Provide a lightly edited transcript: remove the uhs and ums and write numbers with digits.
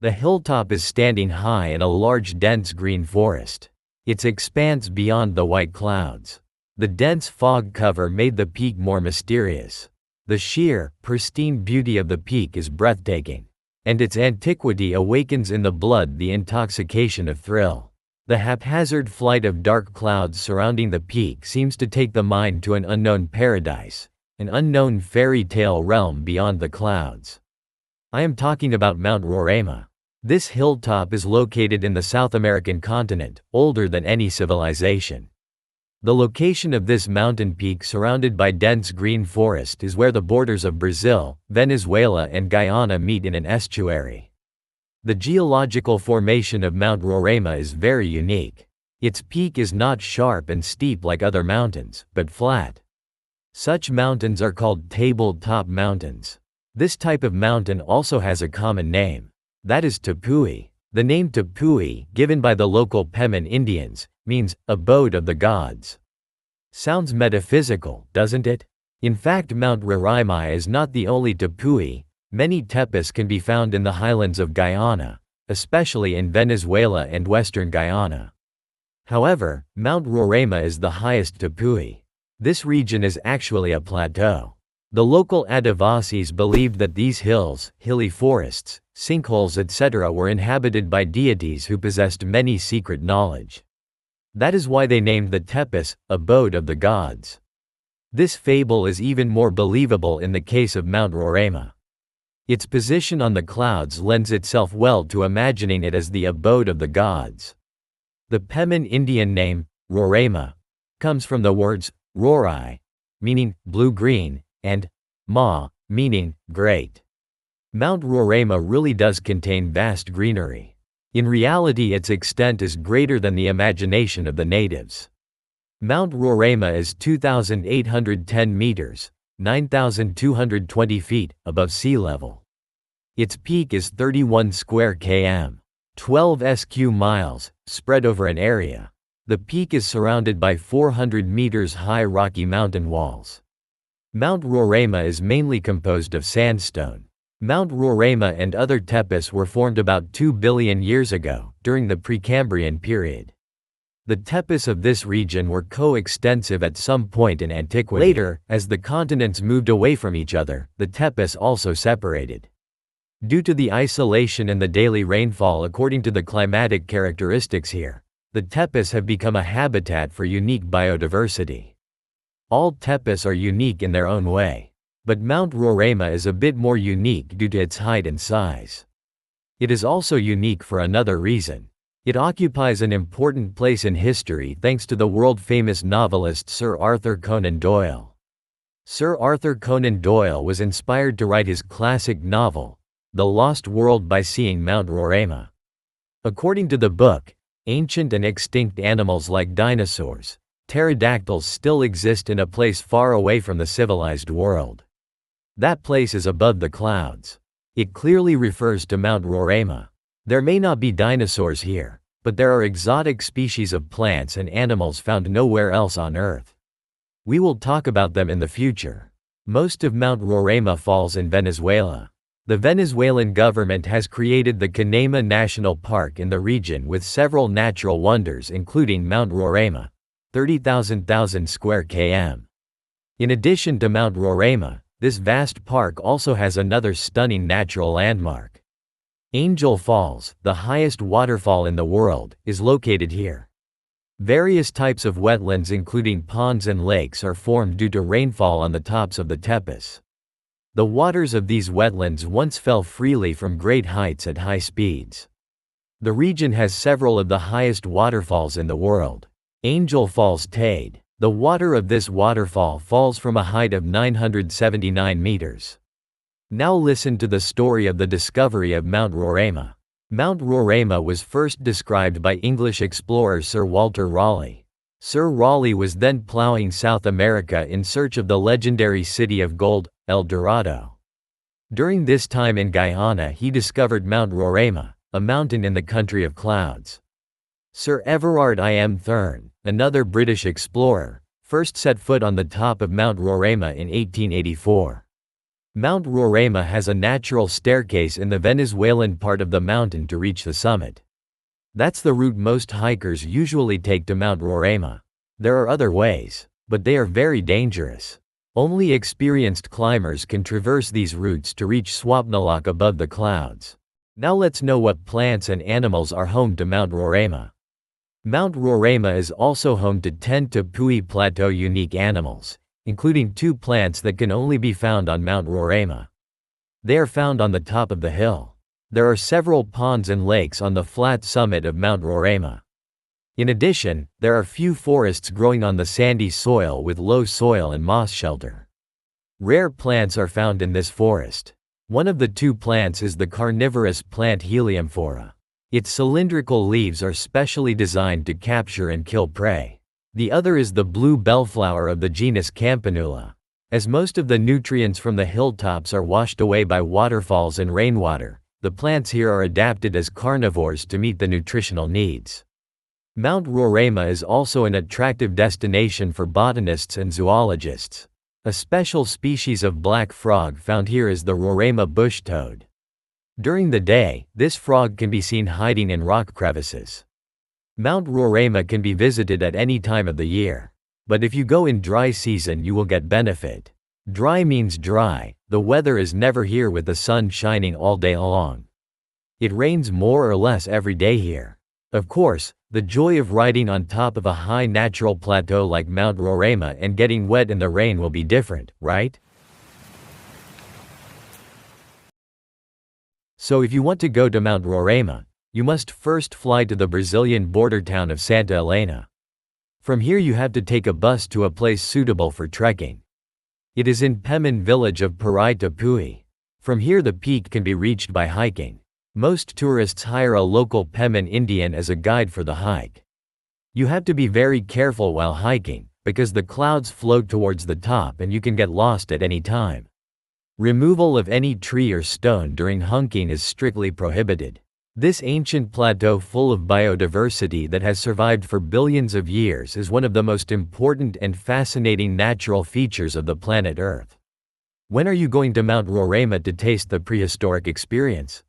The hilltop is standing high in a large dense green forest. Its expanse beyond the white clouds. The dense fog cover made the peak more mysterious. The sheer, pristine beauty of the peak is breathtaking. And its antiquity awakens in the blood the intoxication of thrill. The haphazard flight of dark clouds surrounding the peak seems to take the mind to an unknown paradise, an unknown fairy tale realm beyond the clouds. I am talking about Mount Roraima. This hilltop is located in the South American continent, older than any civilization. The location of this mountain peak surrounded by dense green forest is where the borders of Brazil, Venezuela and Guyana meet in an estuary. The geological formation of Mount Roraima is very unique. Its peak is not sharp and steep like other mountains, but flat. Such mountains are called table-top mountains. This type of mountain also has a common name. That is Tepui. The name Tepui, given by the local Pemen Indians, means abode of the gods. Sounds metaphysical, doesn't it? In fact, Mount Roraima is not the only Tepui. Many tepes can be found in the highlands of Guyana, especially in Venezuela and western Guyana. However, Mount Roraima is the highest Tepui. This region is actually a plateau. The local Adivasis believed that these hills, hilly forests, sinkholes etc. were inhabited by deities who possessed many secret knowledge. That is why they named the tepes, abode of the gods. This fable is even more believable in the case of Mount Roraima. Its position on the clouds lends itself well to imagining it as the abode of the gods. The Pemen Indian name, Roraima, comes from the words Rorai, meaning blue-green, and Ma, meaning great. Mount Roraima really does contain vast greenery. In reality, its extent is greater than the imagination of the natives. Mount Roraima is 2,810 meters, 9,220 feet, above sea level. Its peak is 31 square km, 12 sq miles, spread over an area. The peak is surrounded by 400 meters high rocky mountain walls. Mount Roraima is mainly composed of sandstone. Mount Roraima and other tepes were formed about 2 billion years ago, during the Precambrian period. The tepes of this region were coextensive at some point in antiquity. Later, as the continents moved away from each other, the tepes also separated. Due to the isolation and the daily rainfall according to the climatic characteristics here, the tepes have become a habitat for unique biodiversity. All tepes are unique in their own way. But Mount Roraima is a bit more unique due to its height and size. It is also unique for another reason. It occupies an important place in history thanks to the world-famous novelist Sir Arthur Conan Doyle. Sir Arthur Conan Doyle was inspired to write his classic novel, The Lost World, by seeing Mount Roraima. According to the book, ancient and extinct animals like dinosaurs, pterodactyls still exist in a place far away from the civilized world. That place is above the clouds. It clearly refers to Mount Roraima. There may not be dinosaurs here, but there are exotic species of plants and animals found nowhere else on Earth. We will talk about them in the future. Most of Mount Roraima falls in Venezuela. The Venezuelan government has created the Canaima National Park in the region with several natural wonders including Mount Roraima, 30,000 square km. In addition to Mount Roraima, this vast park also has another stunning natural landmark. Angel Falls, the highest waterfall in the world, is located here. Various types of wetlands including ponds and lakes are formed due to rainfall on the tops of the tepes. The waters of these wetlands once fell freely from great heights at high speeds. The region has several of the highest waterfalls in the world. Angel Falls Tade. The water of this waterfall falls from a height of 979 meters. Now listen to the story of the discovery of Mount Roraima. Mount Roraima was first described by English explorer Sir Walter Raleigh. Sir Raleigh was then plowing South America in search of the legendary city of gold, El Dorado. During this time in Guyana he discovered Mount Roraima, a mountain in the country of clouds. Sir Everard Im Thurn, another British explorer, first set foot on the top of Mount Roraima in 1884. Mount Roraima has a natural staircase in the Venezuelan part of the mountain to reach the summit. That's the route most hikers usually take to Mount Roraima. There are other ways, but they are very dangerous. Only experienced climbers can traverse these routes to reach Swapnalok above the clouds. Now let's know what plants and animals are home to Mount Roraima. Mount Roraima is also home to 10 Tepui Plateau unique animals, including 2 plants that can only be found on Mount Roraima. They are found on the top of the hill. There are several ponds and lakes on the flat summit of Mount Roraima. In addition, there are few forests growing on the sandy soil with low soil and moss shelter. Rare plants are found in this forest. One of the 2 plants is the carnivorous plant Heliumphora. Its cylindrical leaves are specially designed to capture and kill prey. The other is the blue bellflower of the genus Campanula. As most of the nutrients from the hilltops are washed away by waterfalls and rainwater, the plants here are adapted as carnivores to meet the nutritional needs. Mount Roraima is also an attractive destination for botanists and zoologists. A special species of black frog found here is the Roraima bush toad. During the day, this frog can be seen hiding in rock crevices. Mount Roraima can be visited at any time of the year. But if you go in dry season you will get benefit. Dry means dry, the weather is never here with the sun shining all day long. It rains more or less every day here. Of course, the joy of riding on top of a high natural plateau like Mount Roraima and getting wet in the rain will be different, right? So if you want to go to Mount Roraima, you must first fly to the Brazilian border town of Santa Helena. From here you have to take a bus to a place suitable for trekking. It is in Peman village of Parai Tepui. From here the peak can be reached by hiking. Most tourists hire a local Peman Indian as a guide for the hike. You have to be very careful while hiking, because the clouds float towards the top and you can get lost at any time. Removal of any tree or stone during hiking is strictly prohibited. This ancient plateau full of biodiversity that has survived for billions of years is one of the most important and fascinating natural features of the planet Earth. When are you going to Mount Roraima to taste the prehistoric experience?